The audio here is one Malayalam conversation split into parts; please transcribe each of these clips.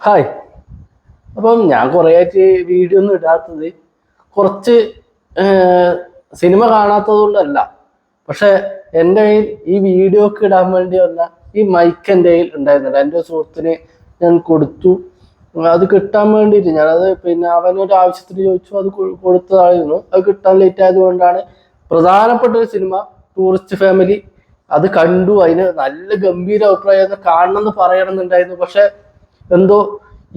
ഹായ്. അപ്പം ഞാൻ കുറേ ആയിട്ട് വീഡിയോ ഒന്നും ഇടാത്തത് കുറച്ച് സിനിമ കാണാത്തത് കൊണ്ടല്ല. പക്ഷെ എൻ്റെ കയ്യിൽ ഈ വീഡിയോ ഒക്കെ ഇടാൻ വേണ്ടി വന്ന ഈ മൈക്ക് എൻ്റെ കയ്യിൽ ഉണ്ടായിരുന്നില്ല. എൻ്റെ സുഹൃത്തിന് ഞാൻ കൊടുത്തു. അത് കിട്ടാൻ വേണ്ടിയിട്ട് ഞാനത് പിന്നെ അവനൊരു ആവശ്യത്തിന് ചോദിച്ചു, അത് കൊടുത്തതായിരുന്നു. അത് കിട്ടാൻ ലേറ്റ് ആയതുകൊണ്ടാണ്. പ്രധാനപ്പെട്ട ഒരു സിനിമ ടൂറിസ്റ്റ് ഫാമിലി, അത് കണ്ടു. അതിന് നല്ല ഗംഭീര അഭിപ്രായം, കാണണം എന്ന് പറയണമെന്നുണ്ടായിരുന്നു. പക്ഷെ എന്തോ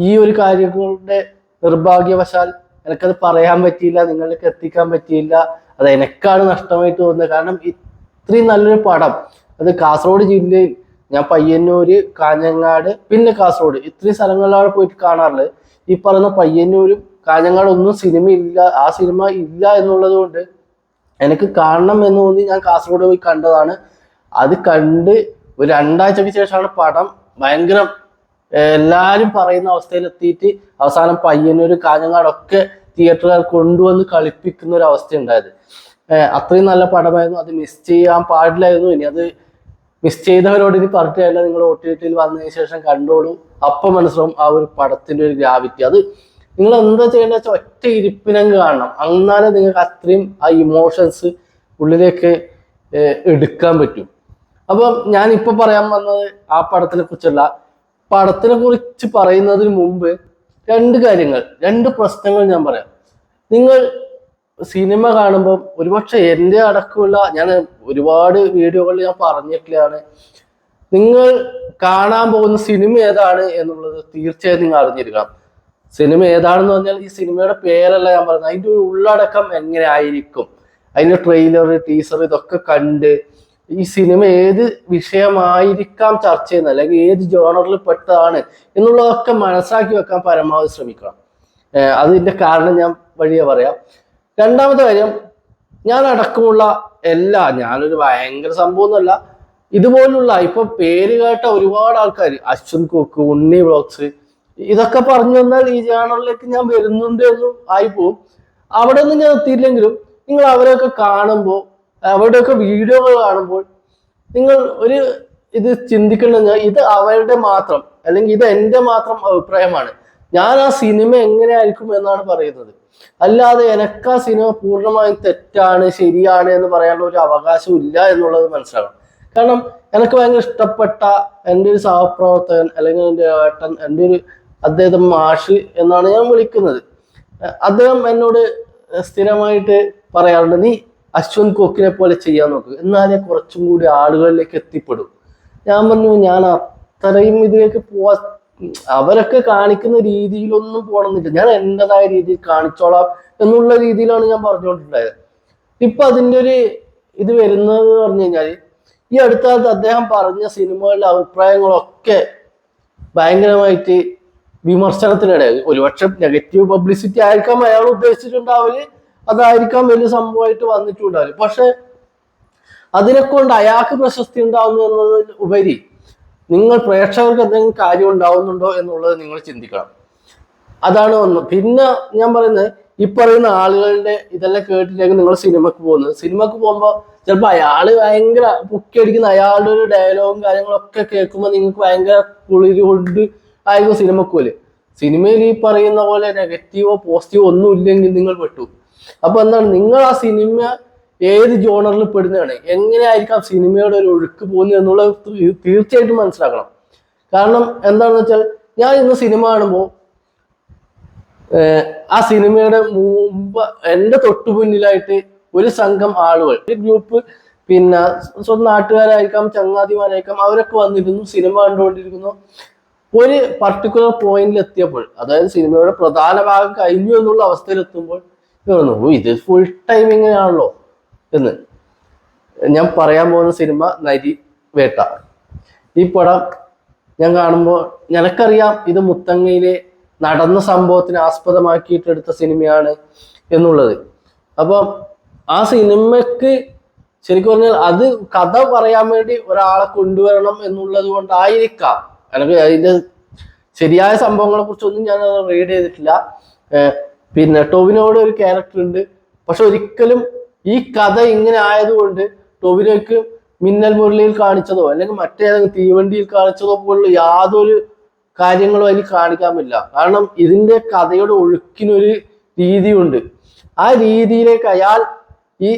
ഈ ഒരു കാര്യങ്ങളുടെ നിർഭാഗ്യവശാൽ എനിക്കത് പറയാൻ പറ്റിയില്ല, നിങ്ങളിലേക്ക് എത്തിക്കാൻ പറ്റിയില്ല. അത് എനിക്കാണ് നഷ്ടമായിട്ട് തോന്നുന്നത്. കാരണം ഇത്രയും നല്ലൊരു പടം, അത് കാസർഗോഡ് ജില്ലയിൽ ഞാൻ പയ്യന്നൂര്, കാഞ്ഞങ്ങാട്, പിന്നെ കാസർഗോഡ്, ഇത്രയും സ്ഥലങ്ങളിലാണ് പോയിട്ട് കാണാറുള്ളത്. ഈ പറയുന്ന പയ്യന്നൂരും കാഞ്ഞങ്ങാട് ഒന്നും സിനിമ ഇല്ല, ആ സിനിമ ഇല്ല എന്നുള്ളത് കൊണ്ട് എനിക്ക് കാണണം എന്ന് തോന്നി ഞാൻ കാസർഗോഡ് പോയി കണ്ടതാണ്. അത് കണ്ട് ഒരു 2 ആഴ്ചക്ക് ശേഷമാണ് പടം ഭയങ്കര എല്ലാരും പറയുന്ന അവസ്ഥയിലെത്തിയിട്ട് അവസാനം പയ്യന്നൂര്, കാഞ്ഞങ്ങാടൊക്കെ തിയേറ്ററുകാർ കൊണ്ടുവന്ന് കളിപ്പിക്കുന്ന ഒരു അവസ്ഥ ഉണ്ടായത്. അത്രയും നല്ല പടമായിരുന്നു. അത് മിസ് ചെയ്യാൻ പാടില്ലായിരുന്നു. ഇനി അത് മിസ് ചെയ്തവരോട് ഇനി പറഞ്ഞിട്ടില്ല, നിങ്ങൾ OTT വന്നതിന് ശേഷം കണ്ടോളൂ. അപ്പം മനസ്സിലാവും ആ ഒരു പടത്തിന്റെ ഒരു ഗ്രാവിറ്റി. അത് നിങ്ങൾ എന്താ ചെയ്യേണ്ടത് വെച്ചാൽ ഒറ്റ ഇരിപ്പിനങ്ങ് കാണണം. എന്നാലേ നിങ്ങൾക്ക് അത്രയും ആ ഇമോഷൻസ് ഉള്ളിലേക്ക് എടുക്കാൻ പറ്റും. അപ്പം ഞാൻ ഇപ്പൊ പറയാൻ വന്നത് ആ പടത്തിനെ കുറിച്ചല്ല. പടത്തിനെ കുറിച്ച് പറയുന്നതിന് മുമ്പ് 2 കാര്യങ്ങൾ, 2 പ്രശ്നങ്ങൾ ഞാൻ പറയാം. നിങ്ങൾ സിനിമ കാണുമ്പം ഒരുപക്ഷെ എൻ്റെ അടക്കമുള്ള, ഞാൻ ഒരുപാട് വീഡിയോകളിൽ ഞാൻ പറഞ്ഞിട്ടുള്ളതാണ്, നിങ്ങൾ കാണാൻ പോകുന്ന സിനിമ ഏതാണ് എന്നുള്ളത് തീർച്ചയായും നിങ്ങൾ അറിഞ്ഞിരിക്കണം. സിനിമ ഏതാണെന്ന് പറഞ്ഞാൽ ഈ സിനിമയുടെ പേരല്ല ഞാൻ പറയുന്നത്, അതിൻ്റെ ഒരു ഉള്ളടക്കം എങ്ങനെ ആയിരിക്കും, അതിൻ്റെ ട്രെയിലർ, ടീസർ ഇതൊക്കെ കണ്ട് ഈ സിനിമ ഏത് വിഷയമായിരിക്കാം ചർച്ച ചെയ്യുന്നത്, അല്ലെങ്കിൽ ഏത് ജോണറിൽ പെട്ടതാണ് എന്നുള്ളതൊക്കെ മനസ്സിലാക്കി വെക്കാൻ പരമാവധി ശ്രമിക്കണം. അതിൻ്റെ കാരണം ഞാൻ വഴിയെ പറയാം. 2ാമത്തെ കാര്യം, ഞാൻ അടക്കമുള്ള ഞാനൊരു ഭയങ്കര സംഭവമൊന്നുമല്ല, ഇതുപോലുള്ള ഇപ്പൊ പേര് കേട്ട ഒരുപാട് ആൾക്കാർ, അശ്വന്ത് കോക്ക്, ഉണ്ണി വ്ളോഗ്സ്, ഇതൊക്കെ പറഞ്ഞു വന്നാൽ ഈ ചാനലിലേക്ക് ഞാൻ വരുന്നുണ്ട് എന്നും ആയിപ്പോവും. അവിടെ ഒന്നും ഞാൻ എത്തിയില്ലെങ്കിലും നിങ്ങൾ അവരെയൊക്കെ കാണുമ്പോൾ, അവരുടെയൊക്കെ വീഡിയോകൾ കാണുമ്പോൾ നിങ്ങൾ ഒരു ഇത് ചിന്തിക്കണമെന്ന്, ഇത് അവരുടെ മാത്രം അല്ലെങ്കിൽ ഇത് എൻ്റെ മാത്രം അഭിപ്രായമാണ്. ഞാൻ ആ സിനിമ എങ്ങനെയായിരിക്കും എന്നാണ് പറയുന്നത്. അല്ലാതെ എനിക്ക് ആ സിനിമ പൂർണ്ണമായും തെറ്റാണ് ശരിയാണ് എന്ന് പറയാനുള്ള ഒരു അവകാശം ഇല്ല എന്നുള്ളത് മനസ്സിലാക്കണം. കാരണം എനിക്ക് ഭയങ്കര ഇഷ്ടപ്പെട്ട എൻ്റെ ഒരു സഹപ്രവർത്തകൻ, അല്ലെങ്കിൽ എൻ്റെ ഏട്ടൻ, എൻ്റെ ഒരു അദ്ദേഹം മാഷ് എന്നാണ് ഞാൻ വിളിക്കുന്നത്, അദ്ദേഹം എന്നോട് സ്ഥിരമായിട്ട് പറയാറുണ്ട്, നീ അശ്വന്ത് കോക്കിനെ പോലെ ചെയ്യാൻ നോക്ക്, എന്നാലേ കുറച്ചും കൂടി ആളുകളിലേക്ക് എത്തിപ്പെടും. ഞാൻ പറഞ്ഞു, ഞാൻ അത്രയും ഇതിലേക്ക് പോവാ, അവരൊക്കെ കാണിക്കുന്ന രീതിയിലൊന്നും പോകണമെന്നില്ല, ഞാൻ എൻ്റെതായ രീതിയിൽ കാണിച്ചോളാം എന്നുള്ള രീതിയിലാണ് ഞാൻ പറഞ്ഞുകൊണ്ടിട്ടുണ്ടായത്. ഇപ്പൊ അതിൻ്റെ ഒരു ഇത് വരുന്നത് പറഞ്ഞു കഴിഞ്ഞാൽ, ഈ അടുത്ത കാലത്ത് അദ്ദേഹം പറഞ്ഞ സിനിമകളുടെ അഭിപ്രായങ്ങളൊക്കെ ഭയങ്കരമായിട്ട് വിമർശനത്തിനിടയായി. ഒരുപക്ഷെ നെഗറ്റീവ് പബ്ലിസിറ്റി ആയിരിക്കാം അയാൾ ഉദ്ദേശിച്ചിട്ടുണ്ടാവില്ല, അതായിരിക്കാം വലിയ സംഭവമായിട്ട് വന്നിട്ടുണ്ടാവില്ല. പക്ഷെ അതിനെക്കൊണ്ട് അയാൾക്ക് പ്രശസ്തി ഉണ്ടാവുന്നു എന്നതിൽ ഉപരി നിങ്ങൾ പ്രേക്ഷകർക്ക് എന്തെങ്കിലും കാര്യം ഉണ്ടാവുന്നുണ്ടോ എന്നുള്ളത് നിങ്ങൾ ചിന്തിക്കണം. അതാണ് ഒന്ന്. പിന്നെ ഞാൻ പറയുന്നത്, ഈ പറയുന്ന ആളുകളുടെ ഇതെല്ലാം കേട്ടിട്ടേക്ക് നിങ്ങൾ സിനിമക്ക് പോകുന്നത്. സിനിമക്ക് പോകുമ്പോൾ ചിലപ്പോൾ അയാള് ഭയങ്കര പൊക്കിയടിക്കുന്ന അയാളുടെ ഒരു ഡയലോഗും കാര്യങ്ങളൊക്കെ കേൾക്കുമ്പോൾ നിങ്ങൾക്ക് ഭയങ്കര കുളിര് കൊണ്ട് ആയിരിക്കും സിനിമക്ക് പോലെ. സിനിമയിൽ ഈ പറയുന്ന പോലെ നെഗറ്റീവോ പോസിറ്റീവോ ഒന്നും ഇല്ലെങ്കിൽ നിങ്ങൾ പെട്ടു. അപ്പൊ എന്താണ്, നിങ്ങൾ ആ സിനിമ ഏത് ജോണറിൽ പെടുന്നതാണ്, എങ്ങനെയായിരിക്കാം സിനിമയുടെ ഒരു ഒഴുക്ക് പോകുന്നത് എന്നുള്ളത് തീർച്ചയായിട്ടും മനസ്സിലാക്കണം. കാരണം എന്താണെന്ന് വെച്ചാൽ, ഞാൻ ഇന്ന് സിനിമ കാണുമ്പോൾ ആ സിനിമയുടെ മുമ്പ് എൻ്റെ തൊട്ടു മുന്നിലായിട്ട് ഒരു സംഘം ആളുകൾ, ഒരു ഗ്രൂപ്പ്, പിന്നെ സ്വന്തം നാട്ടുകാരായിരിക്കാം, ചങ്ങാതിമാരായിരിക്കാം, അവരൊക്കെ വന്നിരുന്നു, സിനിമ കണ്ടുകൊണ്ടിരിക്കുന്നു. ഒരു പർട്ടിക്കുലർ പോയിന്റിൽ എത്തിയപ്പോൾ, അതായത് സിനിമയുടെ പ്രധാന ഭാഗം കഴിഞ്ഞു എന്നുള്ള അവസ്ഥയിലെത്തുമ്പോൾ തോന്നുന്നു, ഇത് ഫുൾ ടൈം ഇങ്ങനെയാണല്ലോ എന്ന്. ഞാൻ പറയാൻ പോകുന്ന സിനിമ നരിവേട്ട. ഈ പടം ഞാൻ കാണുമ്പോൾ എനിക്കറിയാം ഇത് മുത്തങ്ങയിലെ നടന്ന സംഭവത്തിന് ആസ്പദമാക്കിയിട്ടെടുത്ത സിനിമയാണ് എന്നുള്ളത്. അപ്പം ആ സിനിമക്ക് ശരിക്കും പറഞ്ഞാൽ അത് കഥ പറയാൻ വേണ്ടി ഒരാളെ കൊണ്ടുവരണം എന്നുള്ളത് കൊണ്ടായിരിക്കാം. എനിക്ക് അതിൻ്റെ ശരിയായ സംഭവങ്ങളെ കുറിച്ചൊന്നും ഞാൻ റീഡ് ചെയ്തിട്ടില്ല. പിന്നെ ടൊവിനോയുടെ ഒരു ക്യാരക്ടർ ഉണ്ട്, പക്ഷെ ഒരിക്കലും ഈ കഥ ഇങ്ങനെ ആയതുകൊണ്ട് ടൊവിനോയ്ക്ക് മിന്നൽ മുരളിയിൽ കാണിച്ചതോ അല്ലെങ്കിൽ മറ്റേതെങ്കിലും തീവണ്ടിയിൽ കാണിച്ചതോ പോലുള്ള യാതൊരു കാര്യങ്ങളും അതിൽ കാണിക്കാൻ പറ്റില്ല. കാരണം ഇതിന്റെ കഥയുടെ ഒഴുക്കിനൊരു രീതിയുണ്ട്. ആ രീതിയിലേക്ക് അയാൾ ഈ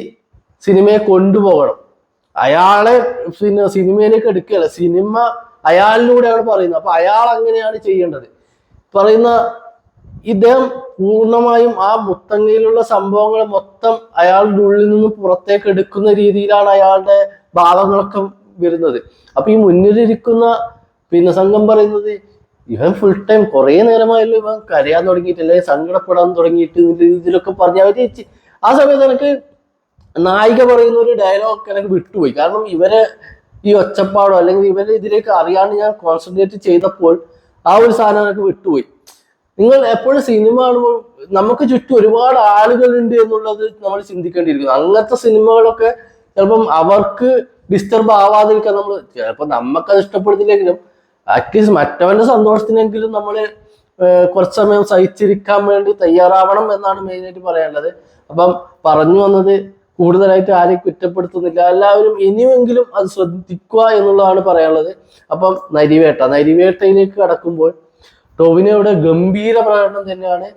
സിനിമയെ കൊണ്ടുപോകണം. അയാളെ പിന്നെ സിനിമയിലേക്ക് എടുക്കുകയല്ല, സിനിമ അയാളിലൂടെയാണ് പറയുന്നത്. അപ്പൊ അയാൾ അങ്ങനെയാണ് ചെയ്യേണ്ടത്. പറയുന്ന ഇദ്ദേഹം പൂർണ്ണമായും ആ മുത്തങ്ങയിലുള്ള സംഭവങ്ങൾ മൊത്തം അയാളുടെ ഉള്ളിൽ നിന്ന് പുറത്തേക്ക് എടുക്കുന്ന രീതിയിലാണ് അയാളുടെ ഭാവങ്ങളൊക്കെ വരുന്നത്. അപ്പൊ ഈ മുന്നിലിരിക്കുന്ന പിന്നെ സംഘം പറയുന്നത് ഇവൻ ഫുൾ ടൈം കുറെ നേരമായല്ലോ ഇവൻ കരയാൻ തുടങ്ങിയിട്ട്, അല്ലെങ്കിൽ സങ്കടപ്പെടാൻ തുടങ്ങിയിട്ട് ഇതിലൊക്കെ പറഞ്ഞ അവര് ആ സമയത്ത് എനിക്ക് നായിക പറയുന്ന ഒരു ഡയലോഗ് എനിക്ക് വിട്ടുപോയി. കാരണം ഇവരെ ഈ ഒച്ചപ്പാടോ അല്ലെങ്കിൽ ഇവരെ ഇതിലേക്ക് അറിയാണ്ട് ഞാൻ കോൺസെൻട്രേറ്റ് ചെയ്തപ്പോൾ ആ ഒരു സാധനം എനിക്ക് വിട്ടുപോയി. നിങ്ങൾ എപ്പോഴും സിനിമ കാണുമ്പോൾ നമുക്ക് ചുറ്റും ഒരുപാട് ആളുകളുണ്ട് എന്നുള്ളത് നമ്മൾ ചിന്തിക്കേണ്ടിയിരിക്കുന്നു. അങ്ങനത്തെ സിനിമകളൊക്കെ ചിലപ്പം അവർക്ക് ഡിസ്റ്റർബ് ആവാതിരിക്കാൻ നമ്മൾ, ചിലപ്പോൾ നമുക്കത് ഇഷ്ടപ്പെടുന്നില്ലെങ്കിലും അറ്റ്ലീസ്റ്റ് മറ്റവന്റെ സന്തോഷത്തിനെങ്കിലും നമ്മൾ കുറച്ച് സമയം സഹിച്ചിരിക്കാൻ വേണ്ടി തയ്യാറാവണം എന്നാണ് മെയിനായിട്ട് പറയാനുള്ളത്. അപ്പം പറഞ്ഞു വന്നത് കൂടുതലായിട്ട് ആരെയും കുറ്റപ്പെടുത്തുന്നില്ല, എല്ലാവരും ഇനിയെങ്കിലും അത് ശ്രദ്ധിക്കുക എന്നുള്ളതാണ് പറയാനുള്ളത്. അപ്പം നരിവേട്ടയിലേക്ക് കടക്കുമ്പോൾ ടോവിനോയുടെ ഗംഭീര പ്രകടനം തന്നെയാണ്.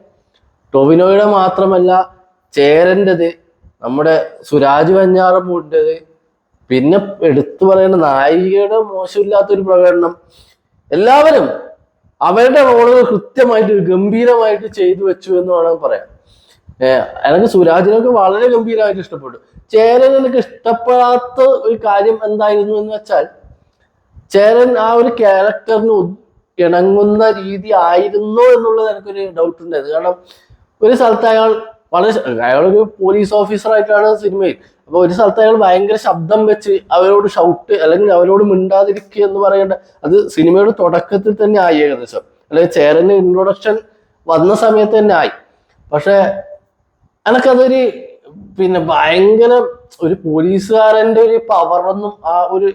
ടോവിനോയുടെ മാത്രമല്ല, ചേരൻ്റെത്, നമ്മുടെ സുരാജ് വെഞ്ഞാറമൂടിൻ്റെത്, പിന്നെ എടുത്തു പറയേണ്ട നായികയുടെ മോശമില്ലാത്തൊരു പ്രകടനം. എല്ലാവരും അവരുടെ റോളുകൾ കൃത്യമായിട്ട് ഗംഭീരമായിട്ട് ചെയ്തു വെച്ചു എന്ന് വേണമെങ്കിൽ പറയാം. എനിക്ക് സുരാജിനൊക്കെ വളരെ ഗംഭീരമായിട്ട് ഇഷ്ടപ്പെട്ടു. ചേരൻ എനിക്ക് ഇഷ്ടപ്പെടാത്ത ഒരു കാര്യം എന്തായിരുന്നു എന്ന് വെച്ചാൽ, ചേരൻ ആ ഒരു ക്യാരക്ടറിന് ഇണങ്ങുന്ന രീതി ആയിരുന്നോ എന്നുള്ളത് എനിക്കൊരു ഡൗട്ട് ഉണ്ടായത്. കാരണം ഒരു സ്ഥലത്ത് അയാളൊരു പോലീസ് ഓഫീസറായിട്ടാണ് സിനിമയിൽ. അപ്പൊ ഒരു സ്ഥലത്ത് അയാൾ ഭയങ്കര ശബ്ദം വെച്ച് അവരോട് ഷൗട്ട് അല്ലെങ്കിൽ അവരോട് മിണ്ടാതിരിക്കുക എന്ന് പറയേണ്ട, അത് സിനിമയുടെ തുടക്കത്തിൽ തന്നെ ആയി ഏകദേശം, അല്ലെങ്കിൽ ചേരന്റെ ഇൻട്രൊഡക്ഷൻ വന്ന സമയത്ത് തന്നെ ആയി. പക്ഷെ എനിക്കതൊരു പിന്നെ ഭയങ്കര ഒരു പോലീസുകാരന്റെ ഒരു പവറൊന്നും ആ ഒരു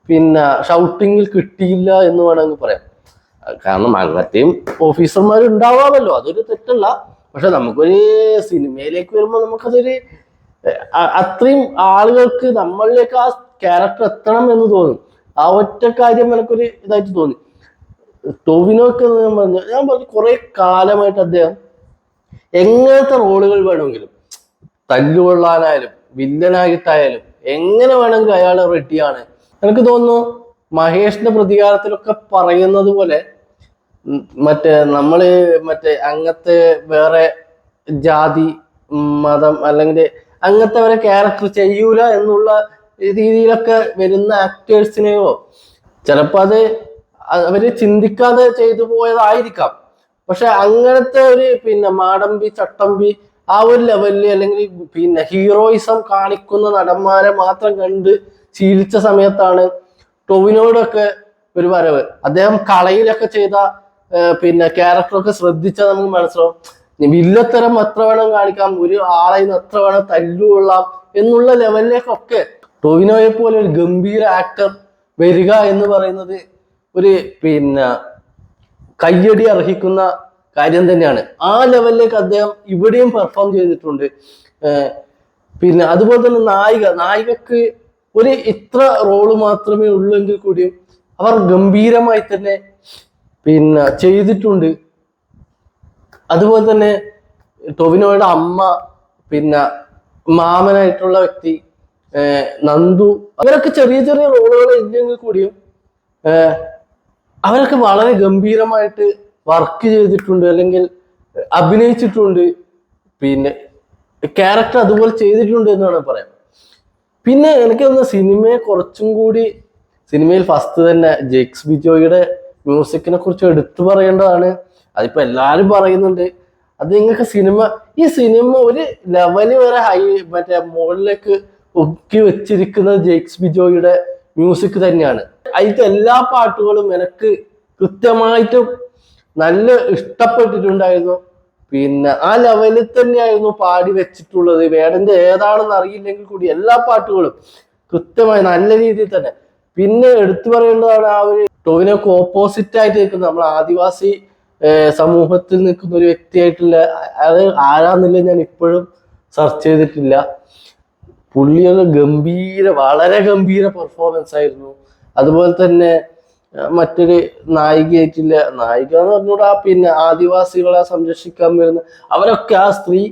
പിന്നെ ഷൗട്ടിങ്ങിൽ കിട്ടിയില്ല എന്ന് വേണമെങ്കിൽ പറയാം. കാരണം അങ്ങനത്തെയും ഓഫീസർമാർ ഉണ്ടാവാമല്ലോ, അതൊരു തെറ്റല്ല. പക്ഷെ നമുക്കൊരു സിനിമയിലേക്ക് വരുമ്പോൾ നമുക്കതൊരു അത്രയും ആളുകൾക്ക് നമ്മളിലേക്ക് ആ ക്യാരക്ടർ എത്തണം എന്ന് തോന്നും. ആ ഒറ്റ കാര്യം എനിക്കൊരു ഇതായിട്ട് തോന്നി. ടോവിനോക്ക് ഞാൻ പറഞ്ഞു കുറെ കാലമായിട്ട് അദ്ദേഹം എങ്ങനത്തെ റോളുകൾ വേണമെങ്കിലും, തല്ലുകൊള്ളാനായാലും വില്ലനായിട്ടായാലും എങ്ങനെ വേണമെങ്കിലും അയാൾ റെഡിയാണ്. എനിക്ക് തോന്നുന്നു മഹേഷിന്റെ പ്രതികാരത്തിലൊക്കെ പറയുന്നത് പോലെ മറ്റേ അങ്ങനത്തെ വേറെ ജാതി മതം അല്ലെങ്കിൽ അങ്ങനത്തെ വരെ ക്യാരക്ടർ ചെയ്യൂല എന്നുള്ള രീതിയിലൊക്കെ വരുന്ന ആക്ടേഴ്സിനെയോ ചിലപ്പോൾ അത് അവര് ചിന്തിക്കാതെ ചെയ്തു പോയതായിരിക്കാം. പക്ഷെ അങ്ങനത്തെ ഒരു പിന്നെ മാടമ്പി ചട്ടമ്പി ആ ഒരു ലെവലിൽ അല്ലെങ്കിൽ പിന്നെ ഹീറോയിസം കാണിക്കുന്ന നടന്മാരെ മാത്രം കണ്ട് ശീലിച്ച സമയത്താണ് ടോവിനോടൊക്കെ ഒരു വരവ്. അദ്ദേഹം കളയിലൊക്കെ ചെയ്ത പിന്നെ ക്യാരക്ടറൊക്കെ ശ്രദ്ധിച്ചാൽ നമുക്ക് മനസ്സിലാവും വില്ലത്തരം എത്ര വേണം കാണിക്കാം, ഒരു ആളെ എത്ര വേണം തല്ലുകൊള്ളാം എന്നുള്ള ലെവലിലേക്കൊക്കെ ടോവിനോയെ പോലെ ഒരു ഗംഭീര ആക്ടർ വരിക എന്ന് പറയുന്നത് ഒരു പിന്നെ കയ്യടി അർഹിക്കുന്ന കാര്യം തന്നെയാണ്. ആ ലെവലിലേക്ക് അദ്ദേഹം ഇവിടെയും പെർഫോം ചെയ്തിട്ടുണ്ട്. പിന്നെ അതുപോലെ തന്നെ നായികക്ക് ഒരു ഇത്ര റോള് മാത്രമേ ഉള്ളൂ എങ്കിൽ കൂടിയും അവർ ഗംഭീരമായി തന്നെ പിന്നെ ചെയ്തിട്ടുണ്ട്. അതുപോലെ തന്നെ ടോവിനോയുടെ അമ്മ, പിന്നെ മാമനായിട്ടുള്ള വ്യക്തി നന്ദു, അവരൊക്കെ ചെറിയ ചെറിയ റോളുകൾ ഇല്ലെങ്കിൽ കൂടിയും അവരൊക്കെ വളരെ ഗംഭീരമായിട്ട് വർക്ക് ചെയ്തിട്ടുണ്ട് അല്ലെങ്കിൽ അഭിനയിച്ചിട്ടുണ്ട്. പിന്നെ ക്യാരക്ടർ അതുപോലെ ചെയ്തിട്ടുണ്ട് എന്ന് വേണം പറയാം. പിന്നെ എനിക്ക് തോന്നുന്ന സിനിമയെ കുറച്ചും കൂടി, സിനിമയിൽ ഫസ്റ്റ് തന്നെ ജെയ്ക്സ് ബിജോയുടെ മ്യൂസിക്കിനെ കുറിച്ച് എടുത്തു പറയേണ്ടതാണ്. അതിപ്പോ എല്ലാരും പറയുന്നുണ്ട്. അത് നിങ്ങൾക്ക് ഈ സിനിമ ഒരു ലെവല് വരെ മറ്റേ മുകളിലേക്ക് ഒക്കി വെച്ചിരിക്കുന്നത് ജെയ്ക്സ് ബിജോയുടെ മ്യൂസിക് തന്നെയാണ്. അതിലത്തെ എല്ലാ പാട്ടുകളും എനിക്ക് കൃത്യമായിട്ടും നല്ല ഇഷ്ടപ്പെട്ടിട്ടുണ്ടായിരുന്നു. പിന്നെ ആ ലെവലിൽ തന്നെയായിരുന്നു പാടി വെച്ചിട്ടുള്ളത്. വേടന്റെ ഏതാണെന്ന് അറിയില്ലെങ്കിൽ കൂടി എല്ലാ പാട്ടുകളും കൃത്യമായി നല്ല രീതിയിൽ തന്നെ. പിന്നെ എടുത്തു പറയേണ്ടതാണ് ആ ഒരു ടോവിനോക്ക് ഓപ്പോസിറ്റ് ആയിട്ട് നിൽക്കുന്ന നമ്മൾ ആദിവാസി സമൂഹത്തിൽ നിൽക്കുന്ന ഒരു വ്യക്തിയായിട്ടുള്ള അത് ആരാന്നില്ല ഞാൻ ഇപ്പോഴും സെർച്ച് ചെയ്തിട്ടില്ല. പുള്ളിയുടെ വളരെ ഗംഭീര പെർഫോമൻസ് ആയിരുന്നു. അതുപോലെ തന്നെ മറ്റൊരു നായികയായിട്ടില്ല, നായിക എന്ന് പറഞ്ഞൂടാ, പിന്നെ ആദിവാസികളെ സംരക്ഷിക്കാൻ വരുന്ന അവരൊക്കെ ആ സ്ത്രീ,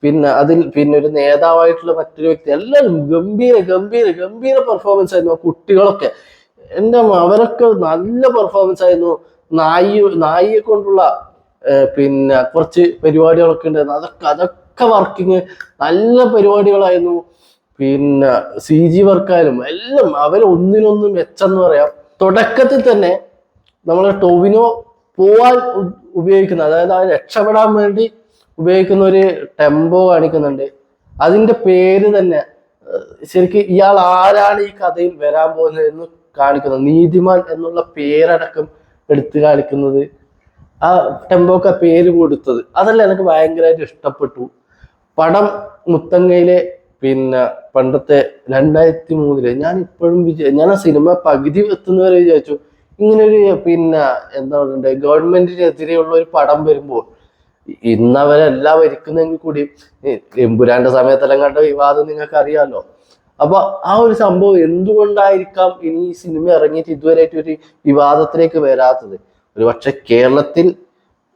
പിന്നെ അതിൽ പിന്നെ ഒരു നേതാവായിട്ടുള്ള മറ്റൊരു വ്യക്തി, എല്ലാവരും ഗംഭീര ഗംഭീര ഗംഭീര പെർഫോമൻസ് ആയിരുന്നു. കുട്ടികളൊക്കെ അവരൊക്കെ നല്ല പെർഫോമൻസ് ആയിരുന്നു. നായിയെ കൊണ്ടുള്ള പിന്നെ കുറച്ച് പരിപാടികളൊക്കെ ഉണ്ടായിരുന്നു. അതൊക്കെ വർക്കിങ് നല്ല പരിപാടികളായിരുന്നു. പിന്നെ CG വർക്കായാലും എല്ലാം അവർ ഒന്നിനൊന്നും മെച്ചെന്ന് പറയാം. തുടക്കത്തിൽ തന്നെ നമ്മളെ ടൊവിനോ പോവാൻ ഉപയോഗിക്കുന്ന, അതായത് ആ രക്ഷപ്പെടാൻ വേണ്ടി ഉപയോഗിക്കുന്ന ഒരു ടെമ്പോ കാണിക്കുന്നുണ്ട്. അതിന്റെ പേര് തന്നെ ശരിക്കും ഇയാൾ ആരാണ് ഈ കഥയിൽ വരാൻ പോകുന്നത് എന്ന് കാണിക്കുന്നത്. നീതിമാൻ എന്നുള്ള പേരടക്കം എടുത്തു കാണിക്കുന്നത്, ആ ടെമ്പോക്ക് ആ പേര് കൊടുത്തത്, അതെല്ലാം എനിക്ക് ഭയങ്കരമായിട്ട് ഇഷ്ടപ്പെട്ടു. പടം മുത്തങ്ങയിലെ പിന്നെ പണ്ടത്തെ 2003 ഞാൻ ഇപ്പോഴും ഞാൻ ആ സിനിമ പകുതി എത്തുന്നവരെ വിചാരിച്ചു ഇങ്ങനൊരു പിന്നെ എന്താ പറയണ്ടേ ഗവൺമെന്റിനെതിരെയുള്ള ഒരു പടം വരുമ്പോൾ, ഇന്നവരെല്ലാം ഭരിക്കുന്നെങ്കിൽ കൂടി എമ്പുരാന്റെ സമയത്തെല്ലാം കണ്ട വിവാദം നിങ്ങൾക്ക് അറിയാമല്ലോ. അപ്പൊ ആ ഒരു സംഭവം എന്തുകൊണ്ടായിരിക്കാം ഇനി ഈ സിനിമ ഇറങ്ങിയിട്ട് ഇതുവരെയായിട്ട് ഒരു വിവാദത്തിലേക്ക് വരാത്തത്? ഒരുപക്ഷെ കേരളത്തിൽ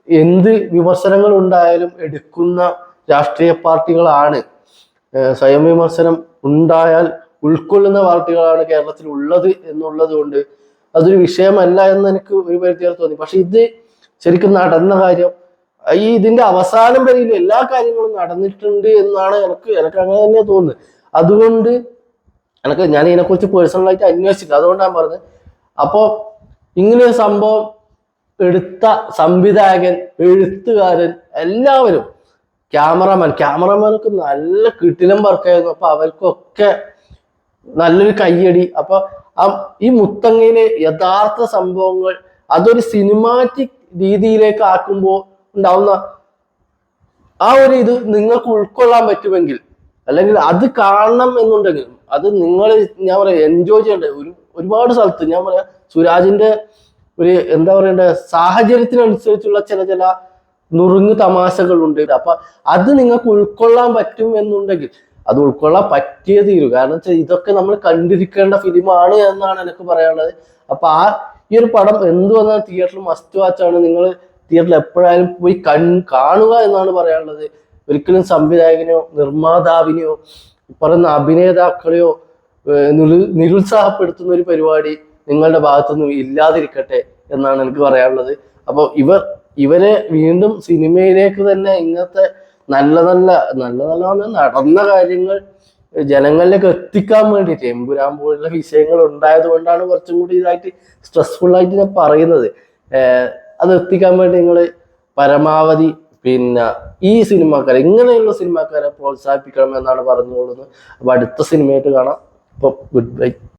എന്ത് വിമർശനങ്ങൾ ഉണ്ടായാലും എടുക്കുന്ന രാഷ്ട്രീയ പാർട്ടികളാണ്, സ്വയം വിമർശനം ഉണ്ടായാൽ ഉൾക്കൊള്ളുന്ന പാർട്ടികളാണ് കേരളത്തിൽ ഉള്ളത് എന്നുള്ളത് കൊണ്ട് അതൊരു വിഷയമല്ല എന്ന് എനിക്ക് ഒരു പരിധിയിൽ തോന്നി. പക്ഷെ ഇത് ശരിക്കും നടന്ന കാര്യം, ഇതിന്റെ അവസാനം വരെയും എല്ലാ കാര്യങ്ങളും നടന്നിട്ടുണ്ട് എന്നാണ് എനിക്ക് അങ്ങനെ തന്നെ തോന്നുന്നത്. അതുകൊണ്ട് ഞാൻ ഇതിനെക്കുറിച്ച് പേഴ്സണലായിട്ട് അന്വേഷിച്ചില്ല, അതുകൊണ്ടാണ് ഞാൻ പറഞ്ഞത്. അപ്പോ ഇങ്ങനെയൊരു സംഭവം എടുത്ത സംവിധായകൻ, എഴുത്തുകാരൻ, എല്ലാവരും, ക്യാമറമാനൊക്കെ നല്ല കിടിലം വർക്കായിരുന്നു. അപ്പൊ അവർക്കൊക്കെ നല്ലൊരു കയ്യടി. അപ്പൊ ഈ മുത്തങ്ങയിലെ യഥാർത്ഥ സംഭവങ്ങൾ അതൊരു സിനിമാറ്റിക് രീതിയിലേക്ക് ആക്കുമ്പോൾ ഉണ്ടാവുന്ന ആ ഒരു ഇത് നിങ്ങൾക്ക് ഉൾക്കൊള്ളാൻ പറ്റുമെങ്കിൽ, അല്ലെങ്കിൽ അത് കാണണം എന്നുണ്ടെങ്കിൽ അത് നിങ്ങൾ ഞാൻ പറയാം എൻജോയ് ചെയ്യേണ്ട ഒരുപാട് സ്ഥലത്ത്, ഞാൻ പറയാം സുരാജിന്റെ ഒരു എന്താ പറയണ്ടേ സാഹചര്യത്തിനനുസരിച്ചുള്ള ചില നുറുങ്ങ് തമാശകളുണ്ട്. അപ്പൊ അത് നിങ്ങൾക്ക് ഉൾക്കൊള്ളാൻ പറ്റും എന്നുണ്ടെങ്കിൽ അത് ഉൾക്കൊള്ളാൻ പറ്റിയേ തീരൂ. കാരണം വെച്ചാൽ ഇതൊക്കെ നമ്മൾ കണ്ടിരിക്കേണ്ട ഫിലിമാണ് എന്നാണ് എനിക്ക് പറയാനുള്ളത്. അപ്പൊ ഈ ഒരു പടം എന്ത് വന്നാൽ തിയേറ്ററിൽ മസ്റ്റ് വാച്ചാണ്. നിങ്ങൾ തിയേറ്ററിൽ എപ്പോഴായാലും പോയി കാണുക എന്നാണ് പറയാനുള്ളത്. ഒരിക്കലും സംവിധായകനെയോ നിർമ്മാതാവിനെയോ പറയുന്ന അഭിനേതാക്കളെയോ നിരുത്സാഹപ്പെടുത്തുന്ന ഒരു പരിപാടി നിങ്ങളുടെ ഭാഗത്തുനിന്നും ഇല്ലാതിരിക്കട്ടെ എന്നാണ് എനിക്ക് പറയാനുള്ളത്. അപ്പോൾ ഇവരെ വീണ്ടും സിനിമയിലേക്ക് തന്നെ ഇങ്ങനത്തെ നല്ല നടന്ന കാര്യങ്ങൾ ജനങ്ങളിലേക്ക് എത്തിക്കാൻ വേണ്ടിയിട്ട്, എമ്പുരാൻ പോലുള്ള വിഷയങ്ങൾ ഉണ്ടായത് കൊണ്ടാണ് കുറച്ചും കൂടി ഇതായിട്ട് സ്ട്രെസ്ഫുൾ ആയിട്ട് ഞാൻ പറയുന്നത്. അത് എത്തിക്കാൻ വേണ്ടി നിങ്ങൾ പരമാവധി പിന്നെ ഈ സിനിമാക്കാരെ, ഇങ്ങനെയുള്ള സിനിമാക്കാരെ പ്രോത്സാഹിപ്പിക്കണം എന്നാണ് പറഞ്ഞുകൊള്ളുന്നത്. അപ്പൊ അടുത്ത സിനിമയായിട്ട് കാണാം. അപ്പോൾ ഗുഡ് ബൈ.